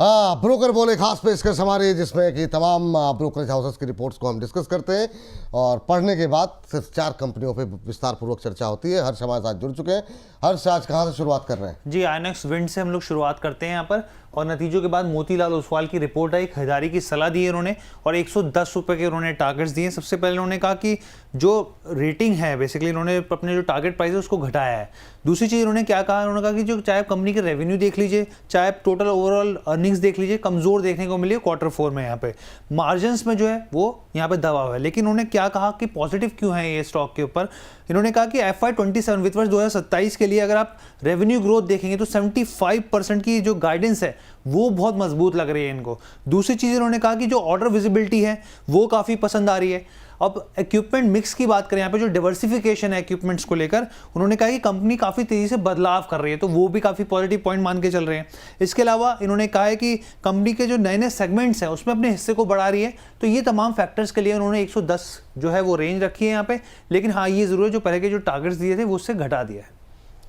हाँ, ब्रोकर बोले खास पेशकश हमारी, जिसमें कि तमाम ब्रोकरेज हाउसेस की रिपोर्ट्स को हम डिस्कस करते हैं और पढ़ने के बाद सिर्फ 4 कंपनियों पे विस्तार पूर्वक चर्चा होती है। हर्ष हमारे साथ जुड़ चुके हैं। हर्ष, आज कहाँ से शुरुआत कर रहे हैं? जी, आइनॉक्स विंड से हम लोग शुरुआत करते हैं यहाँ पर। और नतीजों के बाद मोतीलाल ओसवाल की रिपोर्ट आई, खरीदारी की सलाह दी है उन्होंने और 110 रुपये के उन्होंने टारगेट्स दिए। सबसे पहले उन्होंने कहा कि जो रेटिंग है बेसिकली उन्होंने अपने जो टारगेट प्राइस है उसको घटाया है। दूसरी चीज़ उन्होंने क्या कहा, उन्होंने कहा कि जो चाहे कंपनी के रेवेन्यू देख लीजिए, चाहे टोटल ओवरऑल अर्निंग्स देख लीजिए, कमज़ोर देखने को मिली है Q4 में। यहाँ पे मार्जिन्स में जो है वो यहाँ पे दबाव है। लेकिन उन्होंने क्या कहा कि पॉजिटिव क्यों है ये स्टॉक के ऊपर, इन्होंने कहा कि FY27 वित्त वर्ष 2027 के लिए अगर आप रेवेन्यू ग्रोथ देखेंगे तो 75% की जो गाइडेंस है वो बहुत मजबूत लग रही है इनको। दूसरी चीज़ इन्होंने कहा कि जो ऑर्डर विजिबिलिटी है वो काफ़ी पसंद आ रही है। अब इक्विपमेंट मिक्स की बात करें, यहाँ पे जो डिवर्सिफिकेशन है इक्विपमेंट्स को लेकर, उन्होंने कहा कि कंपनी काफ़ी तेज़ी से बदलाव कर रही है, तो वो भी काफ़ी पॉजिटिव पॉइंट मान के चल रहे हैं। इसके अलावा इन्होंने कहा है कि कंपनी के जो नए नए सेगमेंट्स हैं उसमें अपने हिस्से को बढ़ा रही है। तो ये तमाम फैक्टर्स के लिए उन्होंने 110 जो है वो रेंज रखी है यहाँ पे। लेकिन हाँ, ये ज़रूर है जो पहले के जो टारगेट्स दिए थे वो उससे घटा दिया है।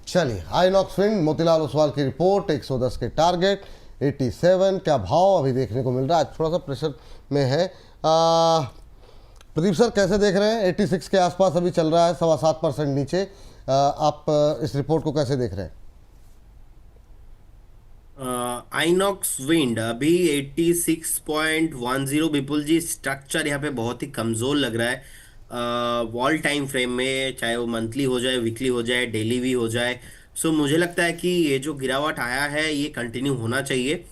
चलिए, आइनॉक्स विंड, मोतीलाल ओसवाल की रिपोर्ट, 110 के टारगेट, 87 क्या भाव अभी देखने को मिल रहा है। आज थोड़ा सा प्रेशर में है। प्रदीप सर, कैसे देख रहे हैं? 86 के आसपास अभी चल रहा है, 7.25% नीचे। आप इस रिपोर्ट को कैसे देख रहे हैं? आइनॉक्स विंड अभी 86.10। विपुल जी, स्ट्रक्चर यहाँ पे बहुत ही कमजोर लग रहा है वॉल टाइम फ्रेम में, चाहे वो मंथली हो जाए, वीकली हो जाए, डेली भी हो जाए। सो मुझे लगता है कि ये जो गिरावट आया है ये कंटिन्यू होना चाहिए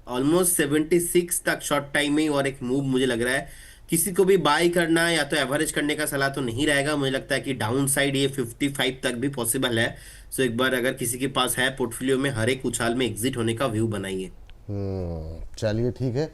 ऑलमोस्ट 76 तक शॉर्ट टाइम में, और एक मूव मुझे लग रहा है किसी को भी बाय करना या तो एवरेज करने का सलाह तो नहीं रहेगा। मुझे लगता है कि डाउन साइड ये 55 तक भी पॉसिबल है। सो एक बार अगर किसी के पास है पोर्टफोलियो में, हर एक उछाल में एग्जिट होने का व्यू बनाइए। चलिए, ठीक है।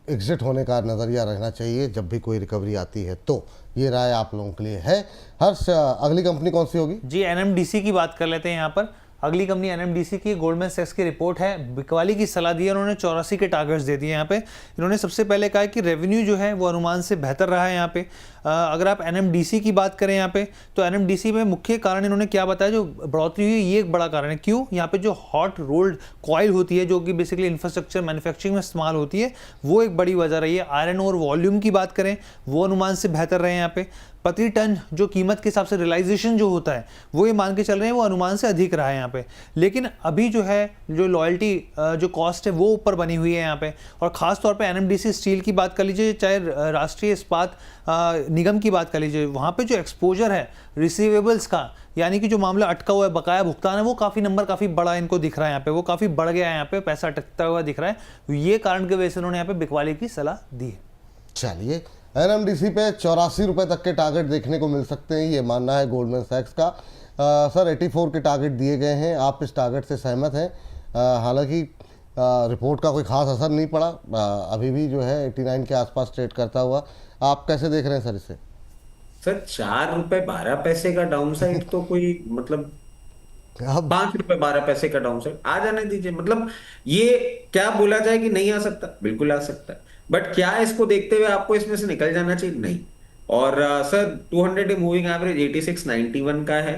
एग्जिट होने का नज़रिया रहना चाहिए जब भी कोई रिकवरी आती है, तो ये राय आप लोगों के लिए है। हर्ष, अगली कंपनी कौन सी होगी? जी, NMDC की बात कर लेते हैं यहाँ पर। अगली कंपनी NMDC की गोल्डमैन सैक्स की रिपोर्ट है, बिकवाली की सलाह दी है उन्होंने, 84 के टारगेट्स दे दिए यहाँ पे। इन्होंने सबसे पहले कहा कि रेवेन्यू जो है वो अनुमान से बेहतर रहा है यहाँ पे। अगर आप NMDC की बात करें यहाँ पे, तो NMDC में मुख्य कारण इन्होंने क्या बताया, जो बढ़ोतरी हुई ये एक बड़ा कारण है। क्यों? यहाँ पे जो हॉट रोल्ड कॉयल होती है जो कि बेसिकली इंफ्रास्ट्रक्चर मैन्युफैक्चरिंग में इस्तेमाल होती है, वो एक बड़ी वजह रही है। आयरन और वॉल्यूम की बात करें, वो अनुमान से बेहतर रहे यहाँ पे। प्रति टन जो कीमत के हिसाब से रियलाइजेशन जो होता है वो ये मान के चल रहे हैं वो अनुमान से अधिक रहा है यहाँ पे। लेकिन अभी जो है जो लॉयल्टी जो कॉस्ट है वो ऊपर बनी हुई है यहाँ पे। और ख़ास तौर पे NMDC स्टील की बात कर लीजिए, चाहे राष्ट्रीय इस्पात निगम की बात कर लीजिए, वहाँ पे जो एक्सपोजर है रिसीवेबल्स का, यानी कि जो मामला अटका हुआ है, बकाया भुगतान है, वो काफ़ी बड़ा इनको दिख रहा है यहाँ पे, वो काफ़ी बढ़ गया है यहाँ पे, पैसा अटकता हुआ दिख रहा है। ये कारण की वजह से उन्होंने यहाँ पे बिकवाली की सलाह दी है। चलिए, NMDC पे 84 रुपये तक के टारगेट देखने को मिल सकते हैं, ये मानना है गोल्डमैन सैक्स का। सर, 84 के टारगेट दिए गए हैं, आप इस टारगेट से सहमत हैं? हालांकि रिपोर्ट का कोई खास असर नहीं पड़ा, अभी भी जो है 89 के आसपास ट्रेड करता हुआ। आप कैसे देख रहे हैं सर इसे? सर, 4 रुपए 12 पैसे का डाउन साइड तो कोई मतलब 5 रुपए 12 पैसे का डाउन साइड आ जाने दीजिए। मतलब ये क्या बोला जाए कि नहीं आ सकता, बिल्कुल आ सकता है। बट क्या इसको देखते हुए आपको इसमें से निकल जाना चाहिए? नहीं। और सर, 200 डे मूविंग एवरेज 86.91 का है।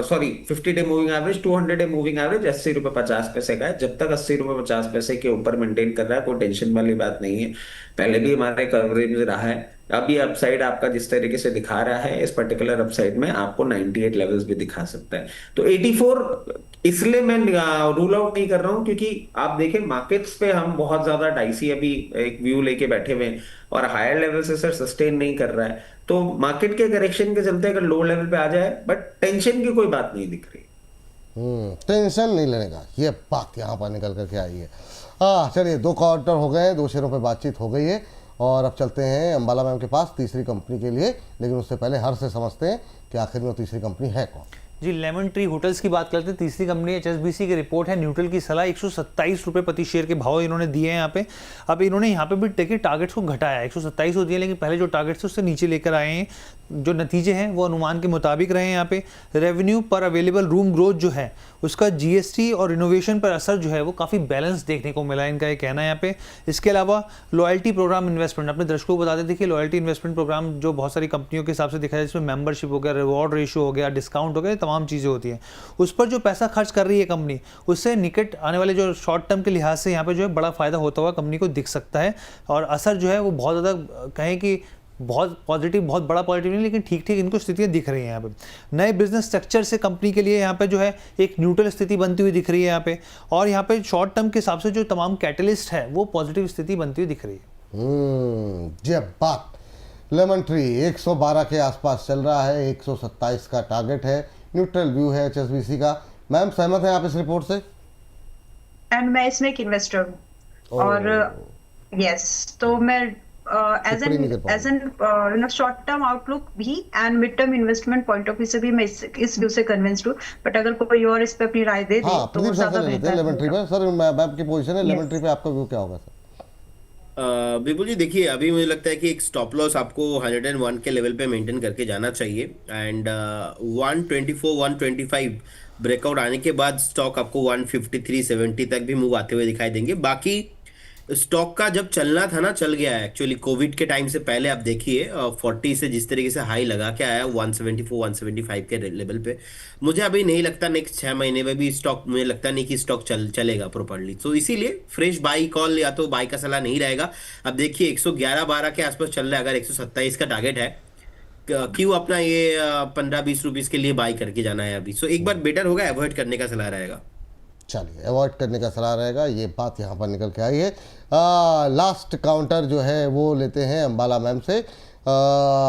Sorry, 50 day moving average, 200 day moving average 80 रुपए 50 पैसे का है। जब तक 80 रुपए 50 पैसे के ऊपर मेंटेन कर रहा है, कोई टेंशन वाली बात नहीं है। पहले भी हमारे कवरेज में रहा है। अब ये अपसाइड आपका जिस तरीके से दिखा रहा है, इस पर्टिकुलर अपसाइड में आपको 98 लेवल्स भी दिखा सकता है। तो 84 इसलिए मैं रूल आउट नहीं कर रहा हूं, क्योंकि आप देखें मार्केट्स पे हम बहुत ज्यादा डाइसी अभी एक व्यू लेके बैठे हुए हैं और हायर लेवल से सर सस्टेन नहीं कर रहा है। तो मार्केट के करेक्शन के चलते अगर लो लेवल पे आ जाए, बट टेंशन की कोई बात नहीं दिख रही। टेंशन नहीं लेने का, ये बात यहाँ पर निकल करके आई है। हाँ, चलिए, 2 क्वार्टर हो गए, 2 शेयरों पे बातचीत हो गई है और अब चलते हैं अंबाला मैम के पास तीसरी कंपनी के लिए। लेकिन उससे पहले हर से समझते हैं कि आखिर में तीसरी कंपनी है कौन। जी, लेमन ट्री होटल्स की बात करते हैं। तीसरी कंपनी HSBC की रिपोर्ट है, न्यूट्रल की सलाह, 127 रुपये प्रति शेयर के भाव इन्होंने दिए हैं यहाँ पे। अब इन्होंने यहाँ पे भी देखिए टारगेट्स को घटाया, 127 होती है, लेकिन पहले जो टारगेट्स थे उससे नीचे लेकर आए हैं। जो नतीजे हैं वो अनुमान के मुताबिक रहे हैं। यहाँ पे रेवेन्यू पर अवेलेबल रूम ग्रोथ जो है उसका जीएसटी और इनोवेशन पर असर जो है वो काफ़ी बैलेंस देखने को मिला है, इनका ये कहना है यहाँ पे। इसके अलावा लॉयल्टी प्रोग्राम इन्वेस्टमेंट, अपने दर्शकों को बता देते कि लॉयल्टी इन्वेस्टमेंट प्रोग्राम जो बहुत सारी कंपनियों के हिसाब से दिखा जाए, जिसमें मेंबरशिप हो गया, रिवॉर्ड रेशियो हो गया, डिस्काउंट हो गया, तमाम चीज़ें होती हैं, उस पर जो पैसा खर्च कर रही है कंपनी, उससे निकट आने वाले जो शॉर्ट टर्म के लिहाज से यहाँ पे जो है बड़ा फायदा होता हुआ कंपनी को दिख सकता है। और असर जो है वो बहुत ज़्यादा कहें कि बहुत पॉजिटिव, बहुत बड़ा पॉजिटिव नहीं, लेकिन ठीक ठीक इनको स्थितियां दिख रही हैं यहाँ पे। नए बिजनेस स्ट्रक्चर से कंपनी के लिए यहाँ पे जो है एक न्यूट्रल स्थिति बनती हुई दिख रही है यहाँ पे, और यहाँ पे शॉर्ट टर्म के हिसाब से जो तमाम कैटलिस्ट है वो पॉजिटिव स्थिति बनती हुई दिख रही है। जब बात लेमन ट्री 112 के आसपास चल रहा है, 127 का टारगेट है, न्यूट्रल व्यू है HSBC का। मैम सहमत हैं आप इस रिपोर्ट से? एंड मैं इसमें एक इन्वेस्टर हूँ और यस, तो मैं as an short term outlook भी and mid term investment point of view से भी मैं इस व्यू से कन्विंस्ड हूँ। बट अगर कोई और इस पे अपनी राय दे दे तो वो ज्यादा बेहतर है। लेमन ट्री पे सर मैम की पोजीशन है, लेमन ट्री पे आपका व्यू क्या होगा सर? बिल्कुल जी, देखिए अभी मुझे लगता है कि एक स्टॉप लॉस आपको 101 के लेवल पे मेंटेन करके जाना चाहिए, एंड 124 125 ब्रेकआउट आने के बाद स्टॉक आपको 153.70 तक भी मूव आते हुए दिखाई देंगे। बाकी स्टॉक का जब चलना था ना, चल गया है एक्चुअली। कोविड के टाइम से पहले आप देखिए 40 से जिस तरीके से हाई लगा के आया 174 175 के लेवल पे, मुझे अभी नहीं लगता नेक्स्ट 6 महीने में भी स्टॉक, मुझे लगता नहीं कि स्टॉक चलेगा प्रॉपर्ली। तो इसीलिए फ्रेश बाई कॉल या तो बाई का सलाह नहीं रहेगा। अब देखिए 111-12 के आसपास चल रहा है, अगर 127 का टारगेट है, क्यों अपना ये 15-20 रुपीज के लिए बाई करके जाना है अभी। सो एक बार बेटर होगा अवॉइड करने का सलाह रहेगा। चलिए अवॉइड करने का सलाह रहेगा, ये बात यहाँ पर निकल के आई है। लास्ट काउंटर जो है वो लेते हैं अंबाला मैम से।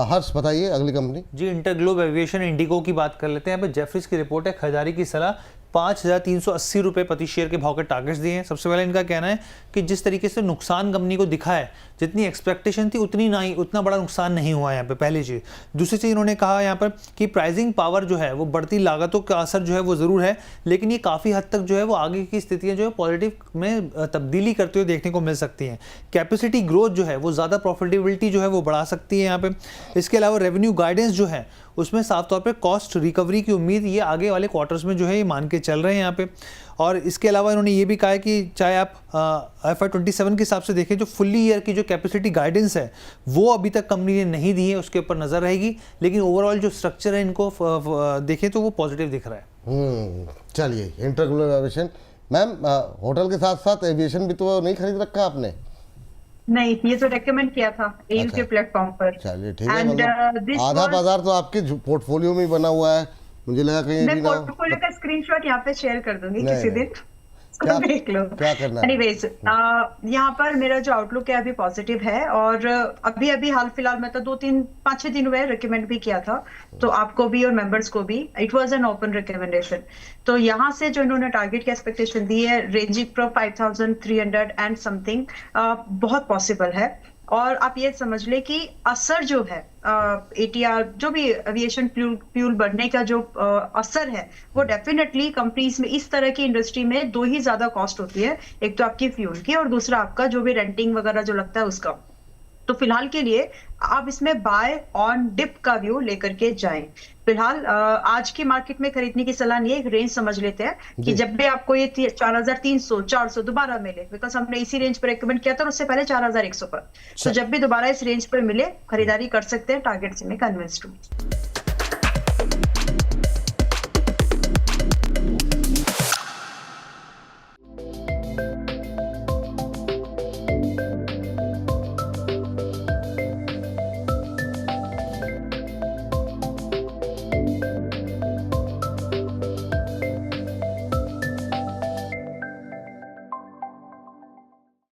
हर्ष बताइए अगली कंपनी। जी, इंटरग्लोब एविएशन इंडिगो की बात कर लेते हैं। यहाँ पे जेफरीज की रिपोर्ट है, खरीदारी की सलाह 5,380 रुपये प्रति शेयर के भाव के टारगेट्स दिए हैं। सबसे पहले इनका कहना है कि जिस तरीके से नुकसान कंपनी को दिखा है, जितनी एक्सपेक्टेशन थी उतना बड़ा नुकसान नहीं हुआ है यहाँ पे, पहली चीज़। दूसरी चीज़ इन्होंने कहा यहाँ पर कि प्राइसिंग पावर जो है वो बढ़ती लागतों का असर जो है वो ज़रूर है, लेकिन ये काफ़ी हद तक जो है वो आगे की स्थितियाँ जो है पॉजिटिव में तब्दीली करते हुए देखने को मिल सकती हैं। कैपेसिटी ग्रोथ जो है वो ज़्यादा प्रॉफिटेबिलिटी जो है वो बढ़ा सकती है यहाँ पे। इसके अलावा रेवेन्यू गाइडेंस जो है उसमें साफ तौर पे कॉस्ट रिकवरी की उम्मीद ये आगे वाले क्वार्टर्स में जो है ये मान के चल रहे हैं यहाँ पे। और इसके अलावा इन्होंने ये भी कहा है कि चाहे आप FY27 के हिसाब से देखें, जो फुल्ली ईयर की जो कैपेसिटी गाइडेंस है वो अभी तक कंपनी ने नहीं दी है, उसके ऊपर नज़र रहेगी, लेकिन ओवरऑल जो स्ट्रक्चर है इनको देखें तो वो पॉजिटिव दिख रहा है। चलिए इंटरग्लोब एविएशन मैम, होटल के साथ साथ एविएशन भी तो नहीं खरीद रखा आपने? नहीं, ये तो रेकमेंड किया था एयू के प्लेटफॉर्म पर। चलिए ठीक है, मतलब आधा बाजार तो आपके पोर्टफोलियो में बना हुआ है, मुझे लगा कहीं मैं पोर्टफोलियो का स्क्रीनशॉट यहाँ पे शेयर कर दूंगी किसी दिन, क्या देख लो। क्या करना है? एनीवेज, यहाँ पर मेरा जो आउटलुक है अभी पॉजिटिव है, और अभी हाल फिलहाल में तो 5-6 दिन हुए रेकमेंड भी किया था, तो आपको भी और मेंबर्स को भी। It was an open recommendation. तो यहाँ से जो इन्होंने टारगेट की एक्सपेक्टेशन दी है रेंजिंग फ्रॉम 5,300 एंड समथिंग, बहुत पॉसिबल है। और आप ये समझ ले कि असर जो है ATR जो भी एविएशन फ्यूल बढ़ने का जो असर है वो डेफिनेटली कंपनीज में, इस तरह की इंडस्ट्री में 2 ही ज्यादा कॉस्ट होती है, एक तो आपकी फ्यूल की और दूसरा आपका जो भी रेंटिंग वगैरह जो लगता है उसका। तो फिलहाल के लिए आप इसमें बाय ऑन डिप का व्यू लेकर के जाएं। फिलहाल आज की मार्केट में खरीदने की सलाह नहीं है, एक रेंज समझ लेते हैं कि जब भी आपको ये 4,300 400 दोबारा मिले, बिकॉज हमने इसी रेंज पर रेकमेंड किया था और उससे पहले 4,100 पर, तो जब भी दोबारा इस रेंज पर मिले खरीदारी कर सकते हैं। टारगेट से मैं कन्विंस्ड हूँ।